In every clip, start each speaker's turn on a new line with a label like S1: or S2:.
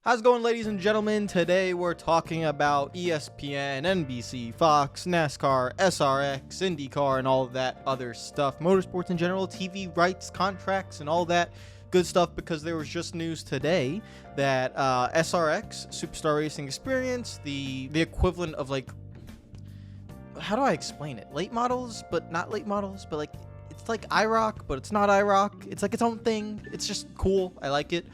S1: How's it going, ladies and gentlemen? Today we're talking about ESPN, NBC, Fox, NASCAR, SRX, IndyCar, and all of that other stuff. Motorsports in general, TV rights, contracts, and all that good stuff, because there was just news today that SRX, Superstar Racing Experience, the equivalent of, like, how do I explain it? Late models, but not late models, but like, it's like IROC, but it's not IROC. It's like its own thing. It's just cool. I like it.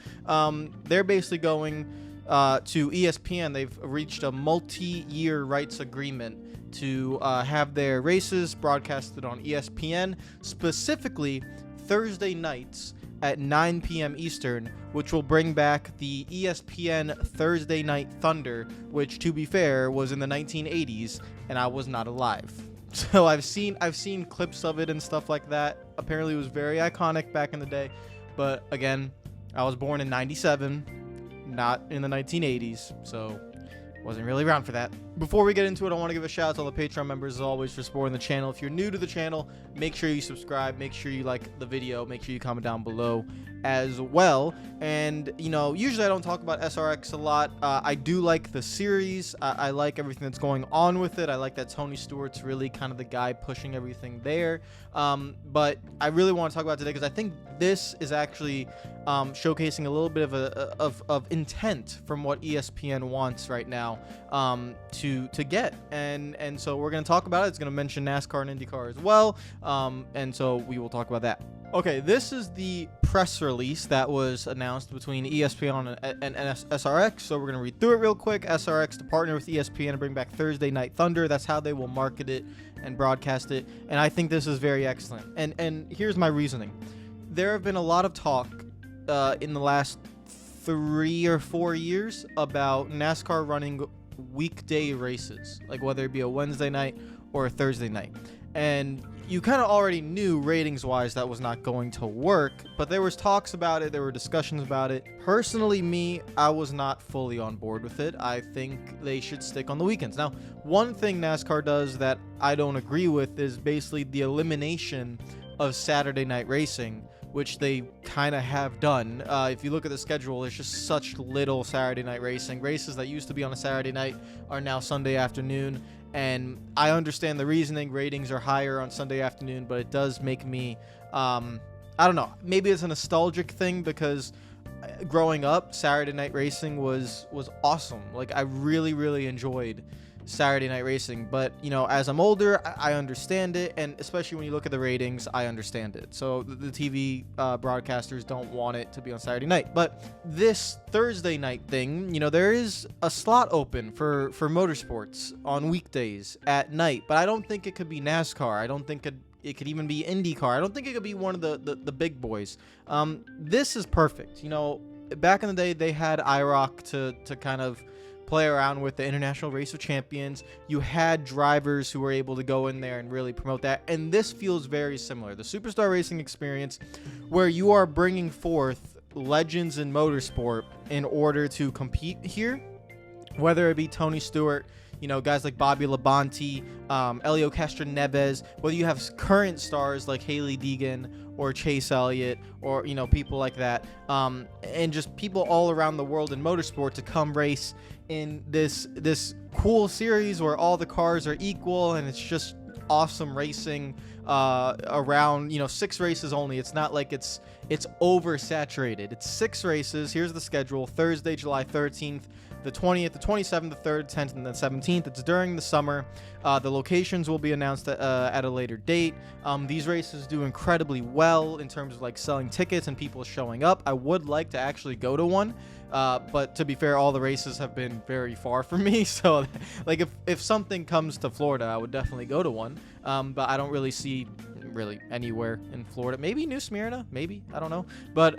S1: They're basically going to ESPN. They've reached a multi-year rights agreement to have their races broadcasted on ESPN, specifically Thursday nights at 9 p.m. Eastern, which will bring back the ESPN Thursday Night Thunder, which, to be fair, was in the 1980s, and I was not alive. So I've seen clips of it and stuff like that. Apparently it was very iconic back in the day, but again, I was born in 97, not in the 1980s, so wasn't really around for that. Before we get into it, I want to give a shout out to all the Patreon members, as always, for supporting the channel. If you're new to the channel, make sure you subscribe, make sure you like the video, make sure you comment down below as well. And, you know, usually I don't talk about SRX a lot. I do like the series. I like everything that's going on with it. I like that Tony Stewart's really kind of the guy pushing everything there. But I really want to talk about it today because I think this is actually showcasing a little bit of intent from what ESPN wants right now to get. And so we're going to talk about it. It's going to mention NASCAR and IndyCar as well. And so we will talk about that. Okay, this is the press release that was announced between ESPN and SRX. So we're going to read through it real quick. SRX to partner with ESPN and bring back Thursday Night Thunder. That's how they will market it and broadcast it. And I think this is very excellent. And here's my reasoning. There have been a lot of talk in the last 3 or 4 years about NASCAR running weekday races, like whether it be a Wednesday night or a Thursday night. And you kind of already knew ratings-wise that was not going to work, but there was talks about it, there were discussions about it. Personally, I was not fully on board with it. I think they should stick on the weekends. Now, one thing NASCAR does that I don't agree with is basically the elimination of Saturday night racing, which they kind of have done. If you look at the schedule, there's just such little Saturday night racing. Races that used to be on a Saturday night are now Sunday afternoon. And I understand the reasoning. Ratings are higher on Sunday afternoon, but it does make me, I don't know, maybe it's a nostalgic thing because growing up, Saturday night racing was awesome. Like, I really, really enjoyed Saturday night racing, but you know, as I'm older, I understand it, and especially when you look at the ratings, I understand it. So the TV broadcasters don't want it to be on Saturday night. But this Thursday night thing, you know, there is a slot open for motorsports on weekdays at night, but I don't think it could be NASCAR. I don't think it could even be IndyCar. I don't think it could be one of the big boys. This is perfect. You know, back in the day, they had IROC to kind of play around with the International Race of Champions. You had drivers who were able to go in there and really promote that, and this feels very similar. The Superstar Racing Experience, where you are bringing forth legends in motorsport in order to compete here, whether it be Tony Stewart, you know, guys like Bobby Labonte, Elio Castroneves, whether you have current stars like Hailie Deegan or Chase Elliott, or, you know, people like that, and just people all around the world in motorsport to come race in this cool series where all the cars are equal and it's just awesome racing around, you know, 6 races only. It's not like it's oversaturated. It's 6 races. Here's the schedule: Thursday, July 13th, the 20th, the 27th, the 3rd, 10th, and the 17th. It's during the summer. The locations will be announced at a later date. These races do incredibly well in terms of like selling tickets and people showing up. I would like to actually go to one, but to be fair, all the races have been very far from me. So like if something comes to Florida, I would definitely go to one. But I don't really see anywhere in Florida. Maybe New Smyrna, maybe, I don't know. But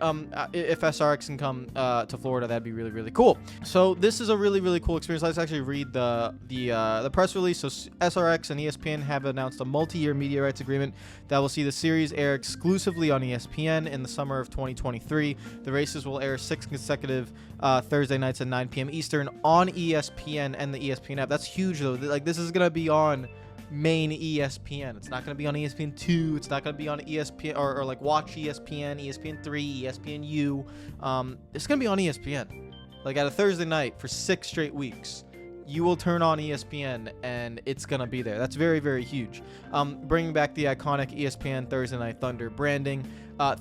S1: if SRX can come to Florida, that'd be really, really cool. So this is a really, really cool experience. Let's actually read the press release. So SRX and ESPN have announced a multi-year media rights agreement that will see the series air exclusively on ESPN in the summer of 2023. The races will air 6 consecutive Thursday nights at 9 p.m. Eastern on ESPN and the ESPN app. That's huge, though. Like, this is gonna be on main ESPN. It's not going to be on ESPN2. It's not going to be on ESPN or like Watch ESPN, ESPN3, ESPNU. It's going to be on ESPN. like at a Thursday night for 6 straight weeks, you will turn on ESPN and it's going to be there. That's very, very huge. Bringing back the iconic ESPN Thursday Night Thunder branding.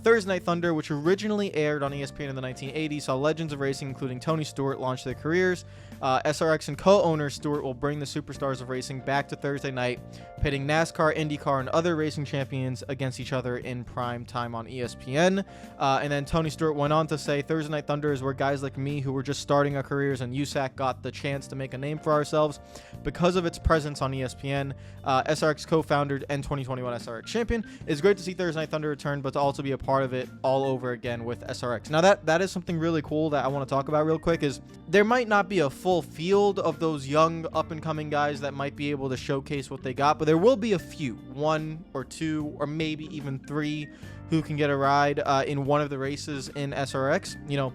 S1: Thursday Night Thunder, which originally aired on ESPN in the 1980s, saw legends of racing, including Tony Stewart, launch their careers. SRX and co-owner Stewart will bring the superstars of racing back to Thursday night, pitting NASCAR, IndyCar, and other racing champions against each other in prime time on ESPN. And then Tony Stewart went on to say, Thursday Night Thunder is where guys like me who were just starting our careers and USAC got the chance to make a name for ourselves because of its presence on ESPN. SRX co-founder and 2021 SRX champion. It's great to see Thursday Night Thunder return, but to also be a part of it all over again with SRX. Now that is something really cool that I want to talk about real quick. Is there might not be a full field of those young up and coming guys that might be able to showcase what they got, but there will be a few, 1 or 2 or maybe even 3 who can get a ride in one of the races in SRX. You know,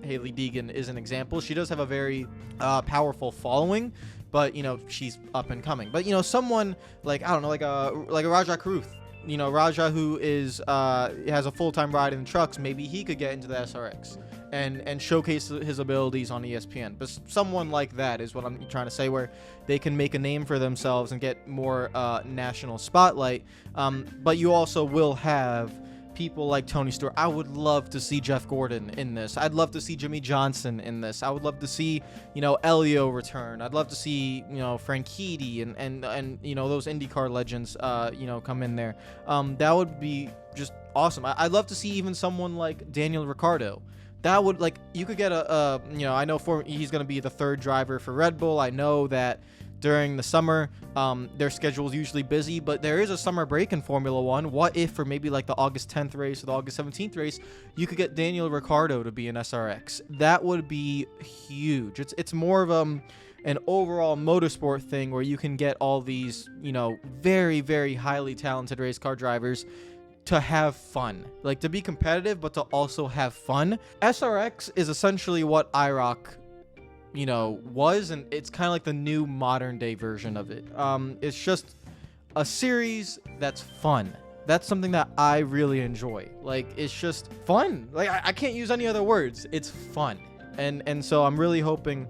S1: Haley Deegan is an example. She does have a very powerful following, but you know, she's up and coming. But you know, someone like, I don't know, like a Raja Karuth, you know, Raja, who is has a full-time ride in trucks, maybe he could get into the SRX and showcase his abilities on ESPN. But someone like that is what I'm trying to say, where they can make a name for themselves and get more national spotlight. But you also will have people like Tony Stewart. I would love to see Jeff Gordon in this. I'd love to see Jimmy Johnson in this. I would love to see, you know, Elio return. I'd love to see, you know, Franchitti and you know, those IndyCar legends, you know, come in there. That would be just awesome. I'd love to see even someone like Daniel Ricciardo. That would, like, you could get you know, I know he's going to be the 3rd driver for Red Bull. I know that during the summer, their schedule is usually busy, but there is a summer break in Formula One. What if for maybe like the August 10th race or the August 17th race, you could get Daniel Ricciardo to be an SRX? That would be huge. It's more of an overall motorsport thing where you can get all these, you know, very, very highly talented race car drivers to have fun, like to be competitive, but to also have fun. SRX is essentially what IROC, you know, was, and it's kind of like the new modern day version of it. It's just a series that's fun. That's something that I really enjoy. Like, it's just fun. Like, I can't use any other words. It's fun. And so I'm really hoping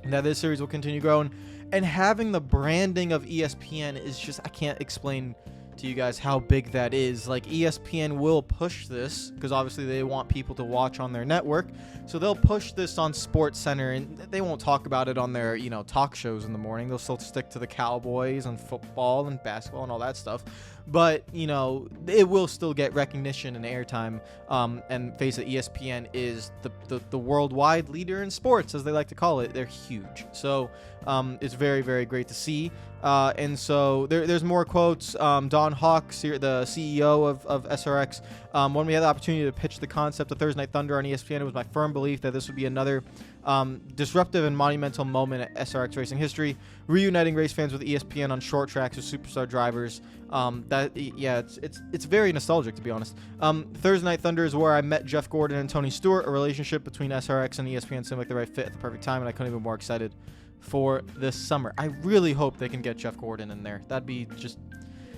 S1: that this series will continue growing, and having the branding of ESPN is just, I can't explain to you guys how big that is. Like, ESPN will push this because obviously they want people to watch on their network, so they'll push this on Sports Center, and they won't talk about it on their, you know, talk shows in the morning. They'll still stick to the Cowboys and football and basketball and all that stuff, but you know, it will still get recognition and airtime. And face it, ESPN is the worldwide leader in sports, as they like to call it. They're huge, so it's very, very great to see. And so there's more quotes. Don Hawks, the CEO of SRX, when we had the opportunity to pitch the concept of Thursday Night Thunder on ESPN, it was my firm belief that this would be another disruptive and monumental moment at SRX racing history, reuniting race fans with ESPN on short tracks with superstar drivers. It's very nostalgic, to be honest. Thursday Night Thunder is where I met Jeff Gordon and Tony Stewart. A relationship between SRX and ESPN seemed like the right fit at the perfect time, and I couldn't even be more excited for this summer. I really hope they can get Jeff Gordon in there. That'd be just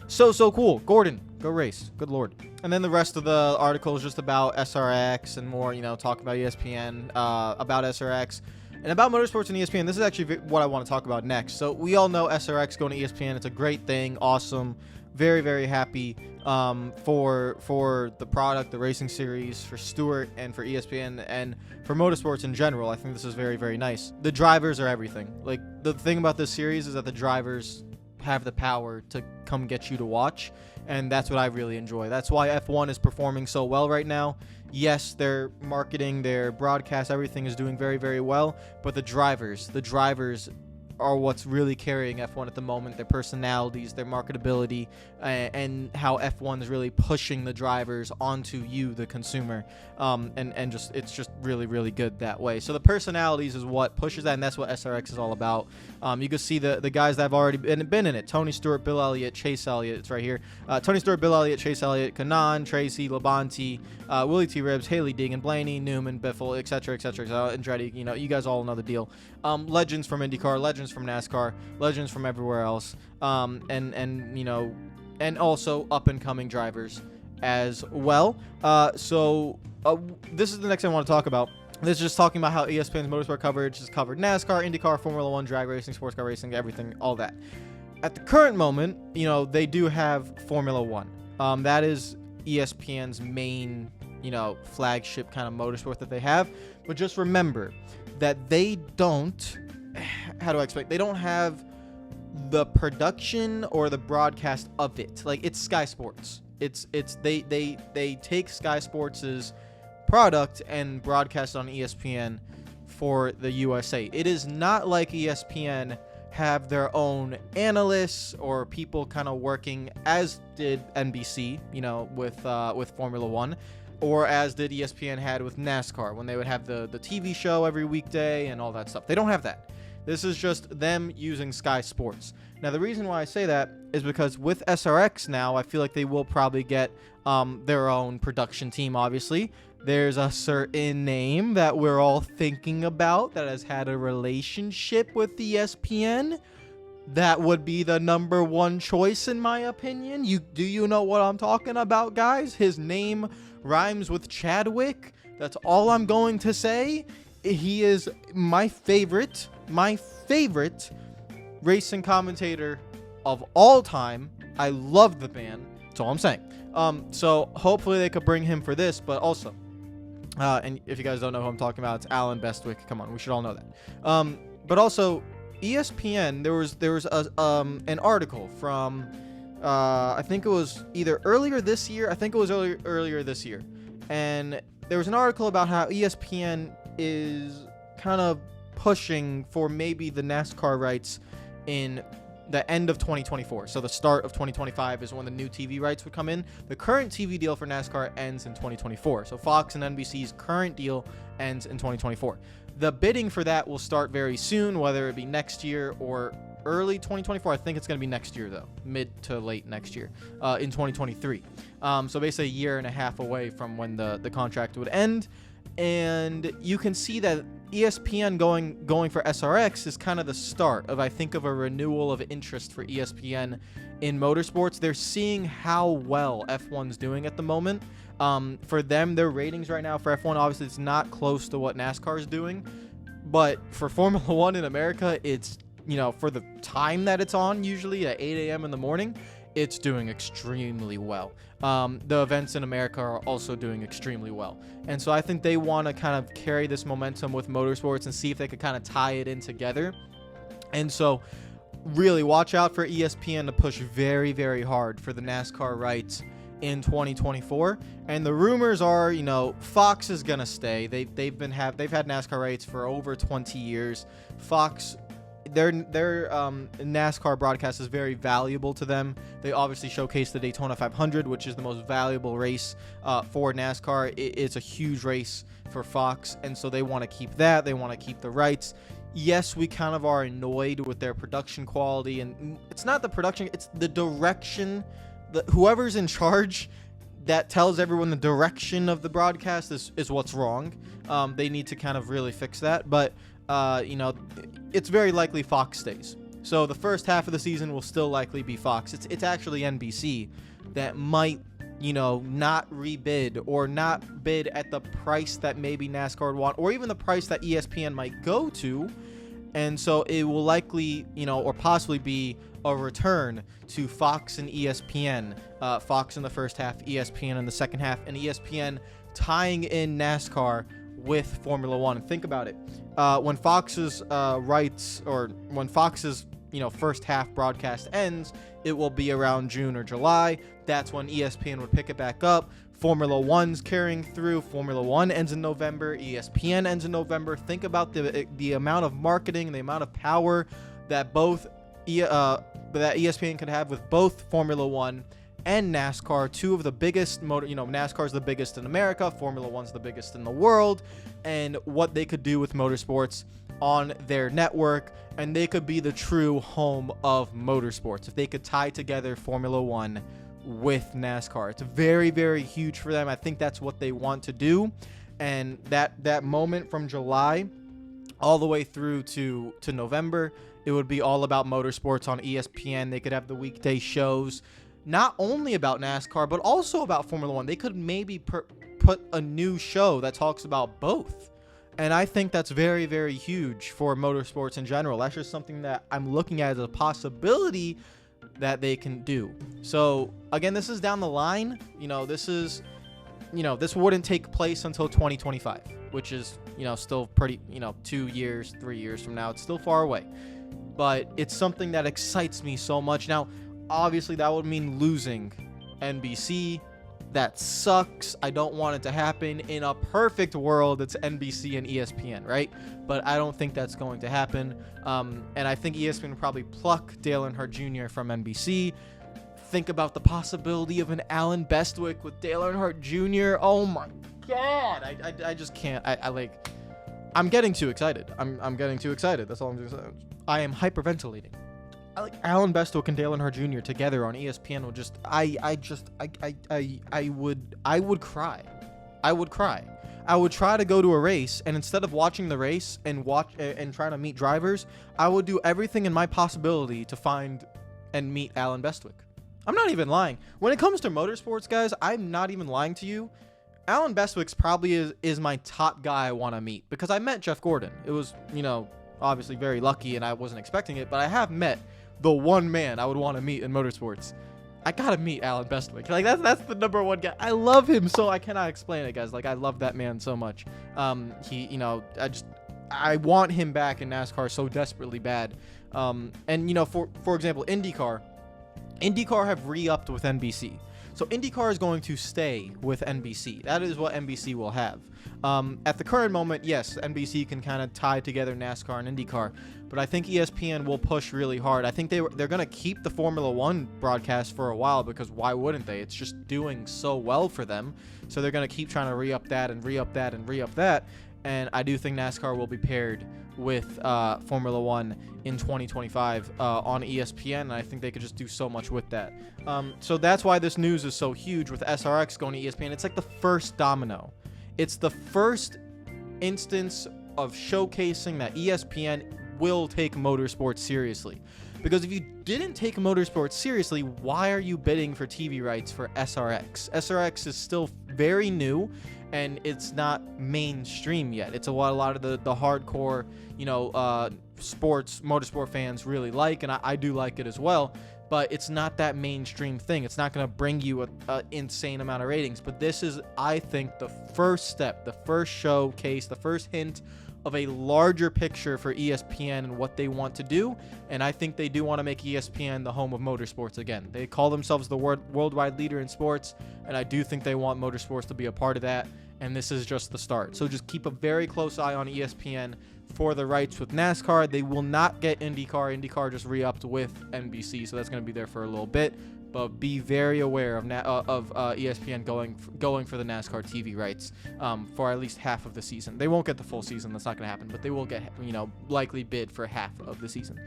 S1: so cool. Gordon, go race. Good Lord. And then the rest of the article is just about SRX and more, you know, talk about ESPN, about SRX, and about motorsports and ESPN. This is actually what I want to talk about next. So we all know SRX going to ESPN. It's a great thing. Awesome. Very, very happy for the product, the racing series, for Stewart, and for ESPN, and for motorsports in general. I think this is very, very nice. The drivers are everything. Like, the thing about this series is that the drivers have the power to come get you to watch, and that's what I really enjoy. That's why F1 is performing so well right now. Yes, their marketing, their broadcast, everything is doing very, very well, but the drivers are what's really carrying F1 at the moment. Their personalities, their marketability, and how F1 is really pushing the drivers onto you, the consumer, and just, it's just really, really good that way. So the personalities is what pushes that, and that's what SRX is all about. You can see the guys that have already been in it: Tony Stewart, Bill Elliott, Chase Elliott. It's right here. Tony Stewart, Bill Elliott, Chase Elliott, Kanan, Tracy, Labonte, Willie T. Ribbs, Haley Deegan, Blaney, Newman, Biffle, etc., Andretti. You know, you guys all know the deal. Legends from IndyCar, legends from NASCAR, legends from everywhere else, and you know, and also up and coming drivers as well. So this is the next thing I want to talk about. This is just talking about how ESPN's motorsport coverage has covered NASCAR, IndyCar, Formula One, drag racing, sports car racing, everything, all that. At the current moment, they do have Formula One. That is ESPN's main, flagship kind of motorsport that they have. But just remember that they don't, how do I explain? They don't have the production or the broadcast of it. Like, it's Sky Sports. They take Sky Sports's product and broadcast on ESPN for the USA. It is not like ESPN have their own analysts or people kind of working, as did NBC, with Formula One, or as did ESPN had with NASCAR when they would have the TV show every weekday and all that stuff. They don't have that. This is just them using Sky Sports. Now, the reason why I say that is because with SRX now, I feel like they will probably get their own production team, obviously. There's a certain name that we're all thinking about that has had a relationship with ESPN. That would be the number one choice, in my opinion. Do you know what I'm talking about, guys? His name rhymes with Chadwick. That's all I'm going to say. He is my favorite racing commentator of all time. I love the man. That's all I'm saying. So hopefully they could bring him for this, but also, and if you guys don't know who I'm talking about, it's Alan Bestwick. Come on, we should all know that. But also, ESPN, there was an article from, I think it was either earlier this year. I think it was earlier this year, and there was an article about how ESPN is kind of pushing for maybe the NASCAR rights in the end of 2024. So the start of 2025 is when the new TV rights would come in. The current TV deal for NASCAR ends in 2024. So Fox and NBC's current deal ends in 2024. The bidding for that will start very soon, whether it be next year or early 2024. I think it's going to be next year, though, mid to late next year, in 2023. So basically a year and a half away from when the contract would end. And you can see that ESPN going for SRX is kind of the start of, I think, of a renewal of interest for ESPN in motorsports. They're seeing how well F1's doing at the moment. For them, their ratings right now for F1, obviously, it's not close to what NASCAR is doing. But for Formula One in America, it's, for the time that it's on, usually at 8 a.m. in the morning, it's doing extremely well. The events in America are also doing extremely well. And so I think they want to kind of carry this momentum with motorsports and see if they could kind of tie it in together. And so really watch out for ESPN to push very, very hard for the NASCAR rights in 2024. And the rumors are, Fox is going to stay. They've had NASCAR rights for over 20 years. Fox, their NASCAR broadcast is very valuable to them. They obviously showcase the Daytona 500, which is the most valuable race for NASCAR. It's a huge race for Fox, and so they want to keep that. They want to keep the rights. Yes, we kind of are annoyed with their production quality, and it's not the production, it's the direction. Whoever's in charge that tells everyone the direction of the broadcast is what's wrong. They need to kind of really fix that, but it's very likely Fox stays. So the first half of the season will still likely be Fox. It's actually NBC that might, not rebid or not bid at the price that maybe NASCAR would want, or even the price that ESPN might go to. And so it will likely, or possibly be a return to Fox and ESPN. Fox in the first half, ESPN in the second half, and ESPN tying in NASCAR with Formula One. Think about it. When Fox's rights, or when Fox's first half broadcast ends, it will be around June or July. That's when ESPN would pick it back up. Formula One's carrying through. Formula One ends in November. ESPN ends in November. Think about the amount of marketing, the amount of power that that ESPN could have with both Formula One and NASCAR, two of the biggest NASCAR's the biggest in America, Formula One's the biggest in the world, and what they could do with motorsports on their network, and they could be the true home of motorsports if they could tie together Formula One with NASCAR. It's very, very huge for them. I think that's what they want to do, and that moment from July all the way through to November, it would be all about motorsports on ESPN. They could have the weekday shows, not only about NASCAR, but also about Formula One. They could maybe put a new show that talks about both. And I think that's very, very huge for motorsports in general. That's just something that I'm looking at as a possibility that they can do. So again, this is down the line. This wouldn't take place until 2025, which is, still pretty, 2 years, 3 years from now. It's still far away, but it's something that excites me so much. Now, obviously that would mean losing NBC. That sucks. I don't want it to happen. In a perfect world, it's NBC and ESPN, right? But I don't think that's going to happen. And I think ESPN will probably pluck Dale Earnhardt Jr. from NBC. Think about the possibility of an Alan Bestwick with Dale Earnhardt Jr. Oh my God. I just can't. I'm getting too excited. I'm getting too excited. That's all I'm saying. I am hyperventilating. Alan Bestwick and Dale Earnhardt Jr. together on ESPN would just, I would cry. I would cry. I would try to go to a race, and instead of watching the race and trying to meet drivers, I would do everything in my possibility to find and meet Alan Bestwick. I'm not even lying. When it comes to motorsports, guys, I'm not even lying to you. Alan Bestwick's probably is my top guy I want to meet, because I met Jeff Gordon. It was, obviously very lucky, and I wasn't expecting it, but I have met the one man I would want to meet in motorsports. I gotta meet Alan Bestwick. That's the number one guy. I love him so I cannot explain it, guys. I love that man so much. I want him back in NASCAR so desperately bad. For example, IndyCar have re-upped with NBC. So IndyCar is going to stay with NBC. That is what NBC will have. At the current moment, yes, NBC can kind of tie together NASCAR and IndyCar, but I think ESPN will push really hard. I think they're going to keep the Formula One broadcast for a while, because why wouldn't they? It's just doing so well for them. So they're going to keep trying to re-up that and re-up that and re-up that. And I do think NASCAR will be paired with Formula One in 2025 on ESPN, and I think they could just do so much with that. So that's why this news is so huge with SRX going to ESPN. It's like the first domino. It's the first instance of showcasing that ESPN will take motorsports seriously. Because if you didn't take motorsports seriously, why are you bidding for TV rights for SRX? SRX is still very new, and it's not mainstream yet. It's what a lot of the hardcore, motorsport fans really like, and I do like it as well. But it's not that mainstream thing. It's not going to bring you an insane amount of ratings. But this is, I think, the first step, the first showcase, the first hint of a larger picture for ESPN and what they want to do. And I think they do want to make ESPN the home of motorsports again. They call themselves the worldwide leader in sports, and I do think they want motorsports to be a part of that. And this is just the start. So just keep a very close eye on ESPN for the rights with NASCAR. They will not get IndyCar. IndyCar just re-upped with NBC, so that's going to be there for a little bit. But be very aware of ESPN going for the NASCAR TV rights for at least half of the season. They won't get the full season. That's not going to happen. But they will get, likely bid for half of the season.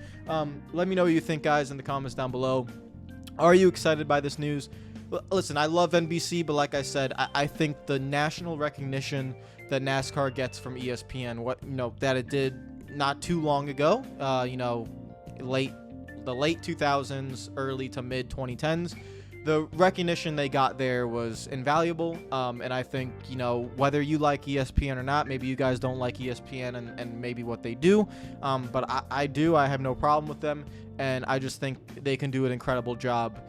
S1: Let me know what you think, guys, in the comments down below. Are you excited by this news? Listen, I love NBC, but like I said, I think the national recognition that NASCAR gets from ESPN, that it did not too long ago, the late 2000s, early to mid 2010s, the recognition they got there was invaluable. And I think, whether you like ESPN or not, maybe you guys don't like ESPN and maybe what they do, but I do. I have no problem with them, and I just think they can do an incredible job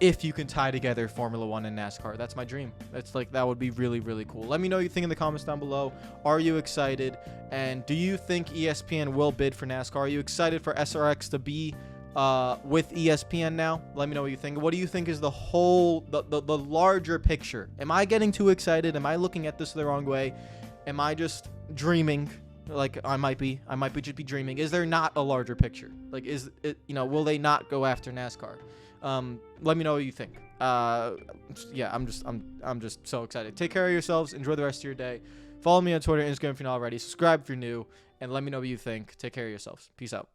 S1: if you can tie together Formula One and NASCAR. That's my dream. That would be really, really cool. Let me know what you think in the comments down below. Are you excited? And do you think ESPN will bid for NASCAR? Are you excited for SRX to be with ESPN now? Let me know what you think. What do you think is the larger picture? Am I getting too excited? Am I looking at this the wrong way? Am I just dreaming? I might just be dreaming. Is there not a larger picture? Is it, will they not go after NASCAR? Let me know what you think. Yeah, I'm just so excited. Take care of yourselves. Enjoy the rest of your day. Follow me on Twitter and Instagram if you're not already. Subscribe if you're new, and let me know what you think. Take care of yourselves. Peace out.